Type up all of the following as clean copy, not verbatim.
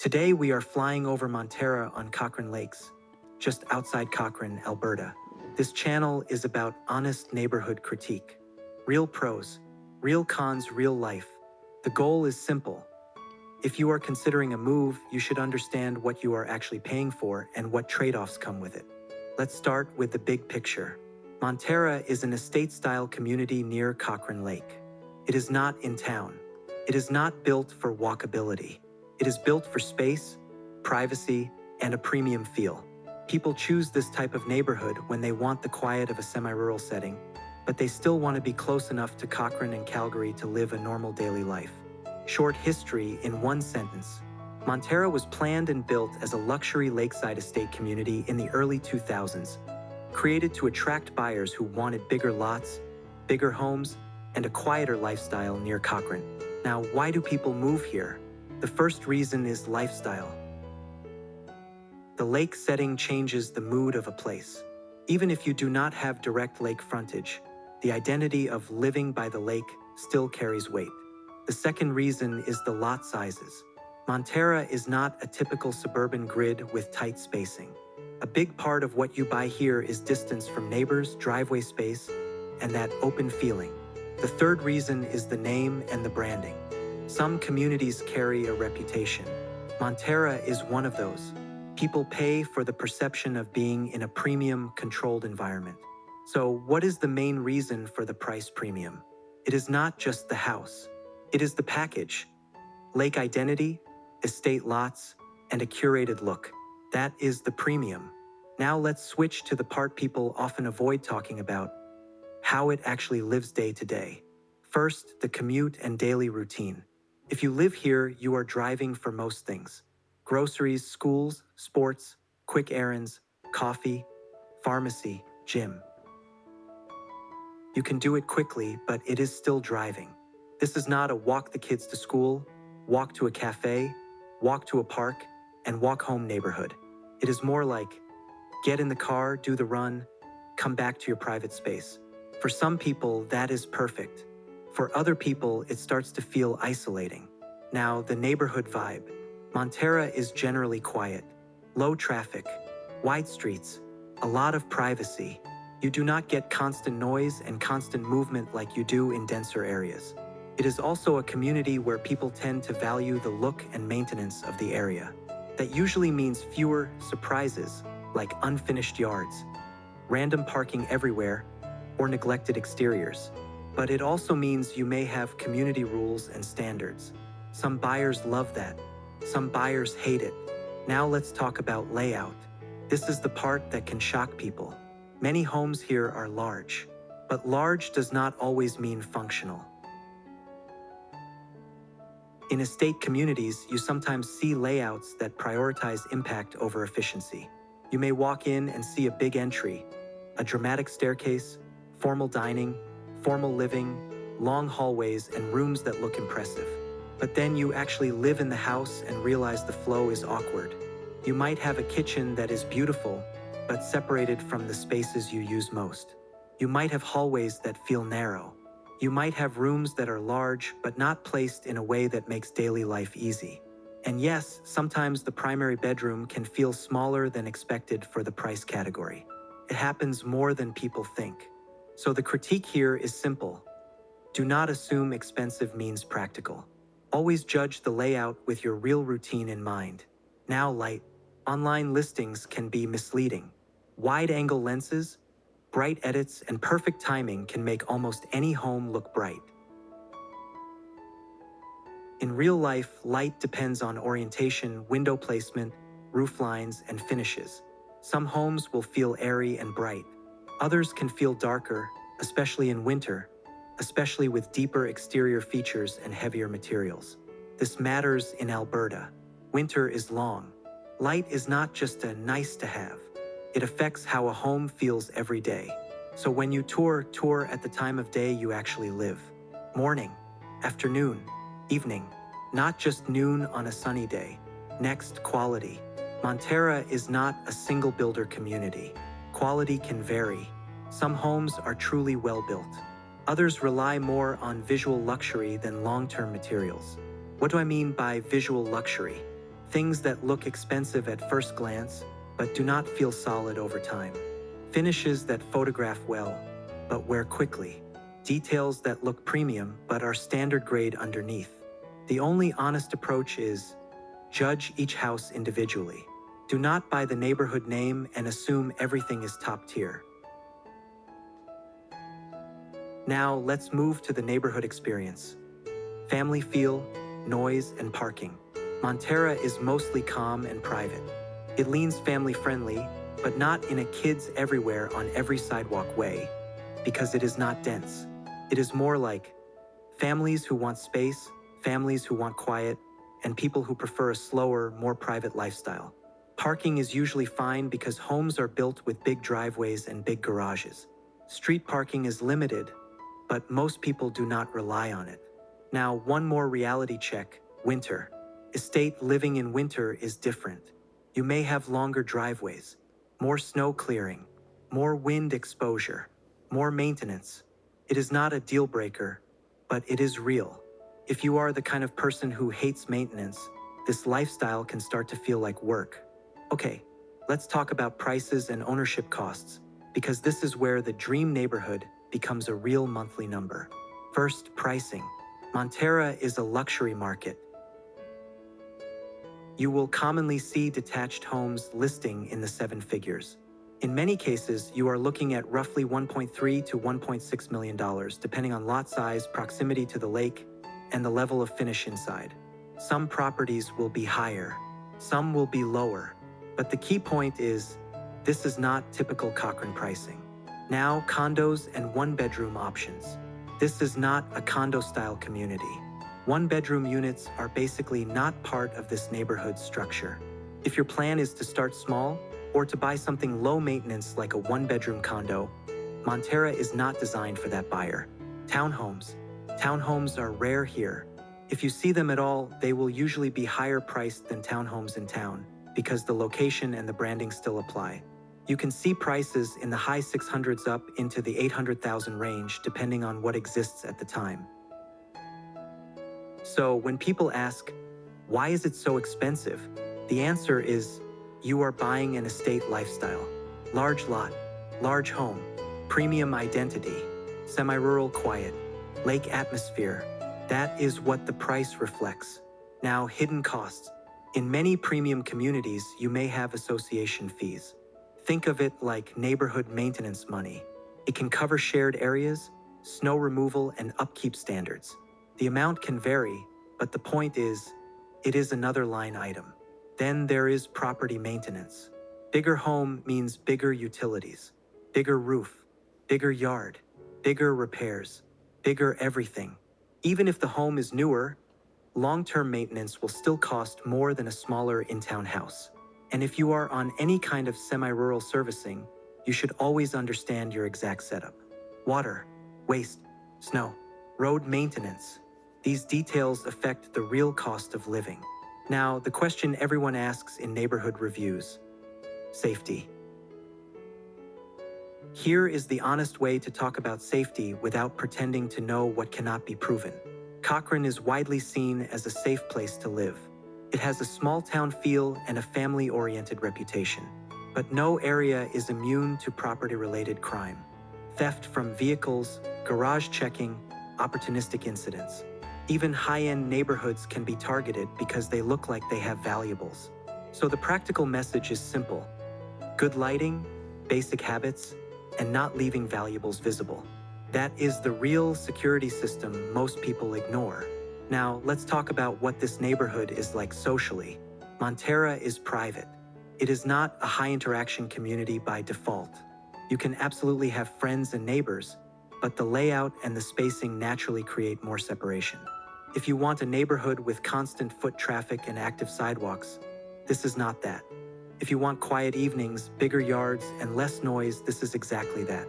Today we are flying over Monterra on Cochrane Lakes, just outside Cochrane, Alberta. This channel is about honest neighborhood critique. Real pros, real cons, real life. The goal is simple. If you are considering a move, you should understand what you are actually paying for and what trade-offs come with it. Let's start with the big picture. Monterra is an estate-style community near Cochrane Lake. It is not in town. It is not built for walkability. It is built for space, privacy, and a premium feel. People choose this type of neighborhood when they want the quiet of a semi-rural setting, but they still want to be close enough to Cochrane and Calgary to live a normal daily life. Short history in one sentence. Monterra was planned and built as a luxury lakeside estate community in the early 2000s, created to attract buyers who wanted bigger lots, bigger homes, and a quieter lifestyle near Cochrane. Now, why do people move here? The first reason is lifestyle. The lake setting changes the mood of a place. Even if you do not have direct lake frontage, the identity of living by the lake still carries weight. The second reason is the lot sizes. Monterra is not a typical suburban grid with tight spacing. A big part of what you buy here is distance from neighbors, driveway space, and that open feeling. The third reason is the name and the branding. Some communities carry a reputation. Monterra is one of those. People pay for the perception of being in a premium, controlled environment. So, what is the main reason for the price premium? It is not just the house. It is the package. Lake identity, estate lots, and a curated look. That is the premium. Now let's switch to the part people often avoid talking about: how it actually lives day to day. First, the commute and daily routine. If you live here, you are driving for most things. Groceries, schools, sports, quick errands, coffee, pharmacy, gym. You can do it quickly, but it is still driving. This is not a walk the kids to school, walk to a cafe, walk to a park, and walk home neighborhood. It is more like, get in the car, do the run, come back to your private space. For some people, that is perfect. For other people, it starts to feel isolating. Now, the neighborhood vibe. Monterra is generally quiet. Low traffic, wide streets, a lot of privacy. You do not get constant noise and constant movement like you do in denser areas. It is also a community where people tend to value the look and maintenance of the area. That usually means fewer surprises, like unfinished yards, random parking everywhere, or neglected exteriors. But it also means you may have community rules and standards. Some buyers love that. Some buyers hate it. Now let's talk about layout. This is the part that can shock people. Many homes here are large, but large does not always mean functional. In estate communities, you sometimes see layouts that prioritize impact over efficiency. You may walk in and see a big entry, a dramatic staircase, formal dining, formal living, long hallways, and rooms that look impressive. But then you actually live in the house and realize the flow is awkward. You might have a kitchen that is beautiful, but separated from the spaces you use most. You might have hallways that feel narrow. You might have rooms that are large, but not placed in a way that makes daily life easy. And yes, sometimes the primary bedroom can feel smaller than expected for the price category. It happens more than people think. So the critique here is simple. Do not assume expensive means practical. Always judge the layout with your real routine in mind. Now light. Online listings can be misleading. Wide-angle lenses, bright edits, and perfect timing can make almost any home look bright. In real life, light depends on orientation, window placement, roof lines, and finishes. Some homes will feel airy and bright. Others can feel darker, especially in winter, especially with deeper exterior features and heavier materials. This matters in Alberta. Winter is long. Light is not just a nice to have. It affects how a home feels every day. So when you tour at the time of day you actually live. Morning, afternoon, evening, not just noon on a sunny day. Next, quality. Monterra is not a single builder community. Quality can vary. Some homes are truly well built. Others rely more on visual luxury than long-term materials. What do I mean by visual luxury? Things that look expensive at first glance, but do not feel solid over time. Finishes that photograph well, but wear quickly. Details that look premium, but are standard grade underneath. The only honest approach is judge each house individually. Do not buy the neighborhood name and assume everything is top tier. Now let's move to the neighborhood experience. Family feel, noise, and parking. Monterra is mostly calm and private. It leans family-friendly, but not in a kids everywhere on every sidewalk way, because it is not dense. It is more like families who want space, families who want quiet, and people who prefer a slower, more private lifestyle. Parking is usually fine because homes are built with big driveways and big garages. Street parking is limited, but most people do not rely on it. Now, one more reality check: winter. Estate living in winter is different. You may have longer driveways, more snow clearing, more wind exposure, more maintenance. It is not a deal breaker, but it is real. If you are the kind of person who hates maintenance, this lifestyle can start to feel like work. Okay, let's talk about prices and ownership costs, because this is where the dream neighborhood becomes a real monthly number. First, pricing. Monterra is a luxury market. You will commonly see detached homes listing in the seven figures. In many cases, you are looking at roughly $1.3 to $1.6 million, depending on lot size, proximity to the lake, and the level of finish inside. Some properties will be higher, some will be lower, but the key point is, this is not typical Cochrane pricing. Now, condos and one-bedroom options. This is not a condo-style community. One-bedroom units are basically not part of this neighborhood structure. If your plan is to start small, or to buy something low-maintenance like a one-bedroom condo, Monterra is not designed for that buyer. Townhomes. Townhomes are rare here. If you see them at all, they will usually be higher priced than townhomes in town, because the location and the branding still apply. You can see prices in the high 600s up into the 800,000 range, depending on what exists at the time. So when people ask, why is it so expensive? The answer is, you are buying an estate lifestyle. Large lot, large home, premium identity, semi-rural quiet, lake atmosphere. That is what the price reflects. Now, hidden costs. In many premium communities, you may have association fees. Think of it like neighborhood maintenance money. It can cover shared areas, snow removal, and upkeep standards. The amount can vary, but the point is, it is another line item. Then there is property maintenance. Bigger home means bigger utilities, bigger roof, bigger yard, bigger repairs, bigger everything. Even if the home is newer, long-term maintenance will still cost more than a smaller in-town house. And if you are on any kind of semi-rural servicing, you should always understand your exact setup. Water, waste, snow, road maintenance. These details affect the real cost of living. Now, the question everyone asks in neighborhood reviews: safety. Here is the honest way to talk about safety without pretending to know what cannot be proven. Cochrane is widely seen as a safe place to live. It has a small-town feel and a family-oriented reputation. But no area is immune to property-related crime. Theft from vehicles, garage checking, opportunistic incidents. Even high-end neighborhoods can be targeted because they look like they have valuables. So the practical message is simple: good lighting, basic habits, and not leaving valuables visible. That is the real security system most people ignore. Now, let's talk about what this neighborhood is like socially. Monterra is private. It is not a high-interaction community by default. You can absolutely have friends and neighbors, but the layout and the spacing naturally create more separation. If you want a neighborhood with constant foot traffic and active sidewalks, this is not that. If you want quiet evenings, bigger yards, and less noise, this is exactly that.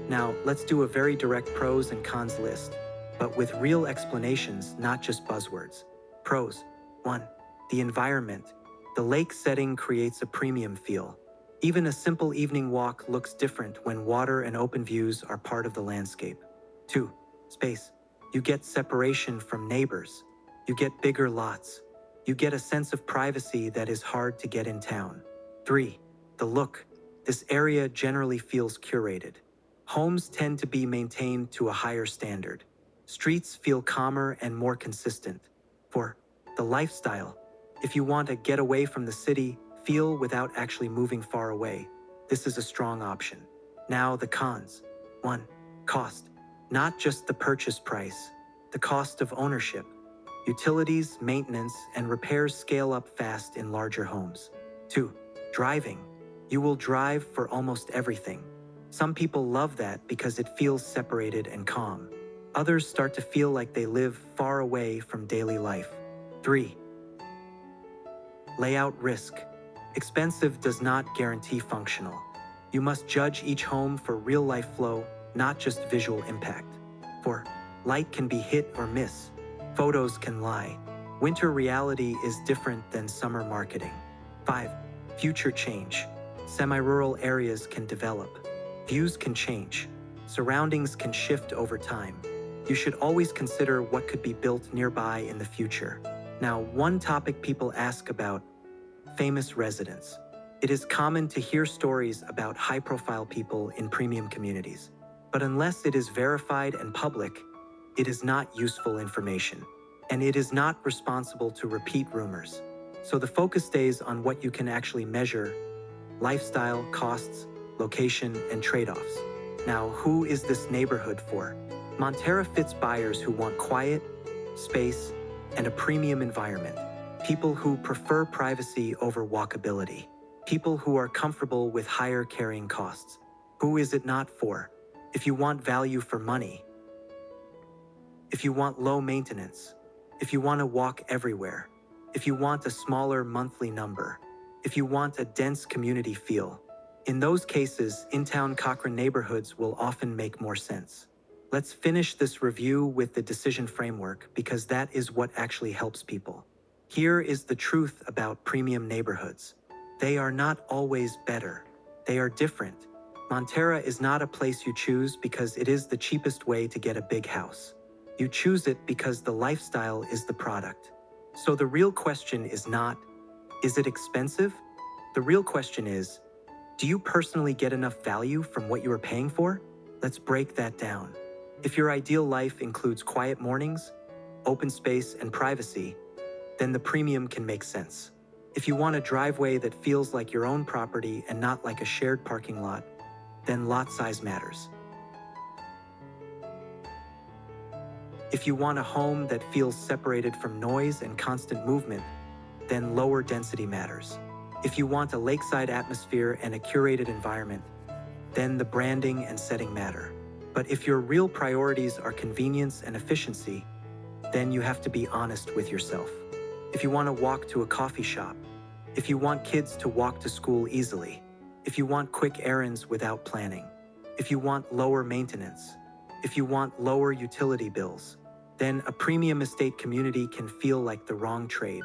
Now, let's do a very direct pros and cons list, but with real explanations, not just buzzwords. Pros. 1. The environment. The lake setting creates a premium feel. Even a simple evening walk looks different when water and open views are part of the landscape. 2. Space. You get separation from neighbors. You get bigger lots. You get a sense of privacy that is hard to get in town. 3. The look. This area generally feels curated. Homes tend to be maintained to a higher standard. Streets feel calmer and more consistent. 4. The lifestyle. If you want to get away from the city, feel without actually moving far away, this is a strong option. Now the cons. 1. Cost. Not just the purchase price, the cost of ownership. Utilities, maintenance, and repairs scale up fast in larger homes. 2. Driving. You will drive for almost everything. Some people love that because it feels separated and calm. Others start to feel like they live far away from daily life. 3. Layout risk. Expensive does not guarantee functional. You must judge each home for real-life flow, not just visual impact. 4. Light can be hit or miss. Photos can lie. Winter reality is different than summer marketing. 5. Future change. Semi-rural areas can develop. Views can change. Surroundings can shift over time. You should always consider what could be built nearby in the future. Now, one topic people ask about: famous residents. It is common to hear stories about high-profile people in premium communities. But unless it is verified and public, it is not useful information. And it is not responsible to repeat rumors. So the focus stays on what you can actually measure: lifestyle, costs, location, and trade-offs. Now, who is this neighborhood for? Monterra fits buyers who want quiet, space, and a premium environment. People who prefer privacy over walkability. People who are comfortable with higher carrying costs. Who is it not for? If you want value for money. If you want low maintenance. If you want to walk everywhere. If you want a smaller monthly number. If you want a dense community feel. In those cases, in-town Cochrane neighborhoods will often make more sense. Let's finish this review with the decision framework, because that is what actually helps people. Here is the truth about premium neighborhoods. They are not always better. They are different. Monterra is not a place you choose because it is the cheapest way to get a big house. You choose it because the lifestyle is the product. So the real question is not, is it expensive? The real question is, do you personally get enough value from what you are paying for? Let's break that down. If your ideal life includes quiet mornings, open space, and privacy, then the premium can make sense. If you want a driveway that feels like your own property and not like a shared parking lot, then lot size matters. If you want a home that feels separated from noise and constant movement, then lower density matters. If you want a lakeside atmosphere and a curated environment, then the branding and setting matter. But if your real priorities are convenience and efficiency, then you have to be honest with yourself. If you want to walk to a coffee shop, if you want kids to walk to school easily, if you want quick errands without planning, if you want lower maintenance, if you want lower utility bills, then a premium estate community can feel like the wrong trade,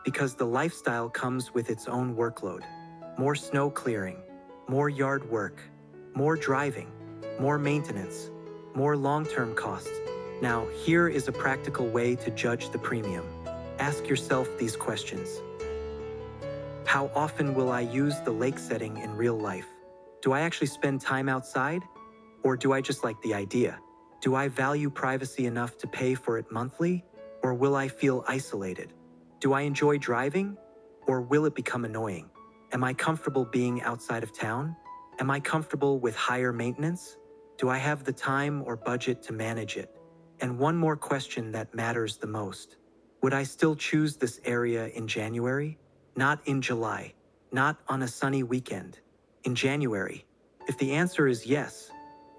because the lifestyle comes with its own workload. More snow clearing, more yard work, more driving, more maintenance, more long-term costs. Now, here is a practical way to judge the premium. Ask yourself these questions. How often will I use the lake setting in real life? Do I actually spend time outside? Or do I just like the idea? Do I value privacy enough to pay for it monthly? Or will I feel isolated? Do I enjoy driving? Or will it become annoying? Am I comfortable being outside of town? Am I comfortable with higher maintenance? Do I have the time or budget to manage it? And one more question that matters the most. Would I still choose this area in January? Not in July. Not on a sunny weekend. In January. If the answer is yes,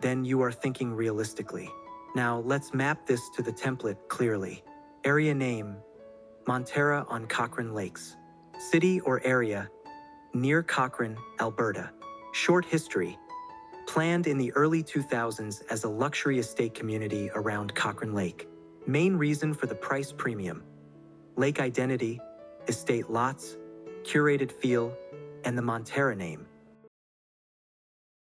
then you are thinking realistically. Now let's map this to the template clearly. Area name: Monterra on Cochrane Lakes. City or area: near Cochrane, Alberta. Short history: planned in the early 2000s as a luxury estate community around Cochrane Lake. Main reason for the price premium: lake identity, estate lots, curated feel, and the Monterra name.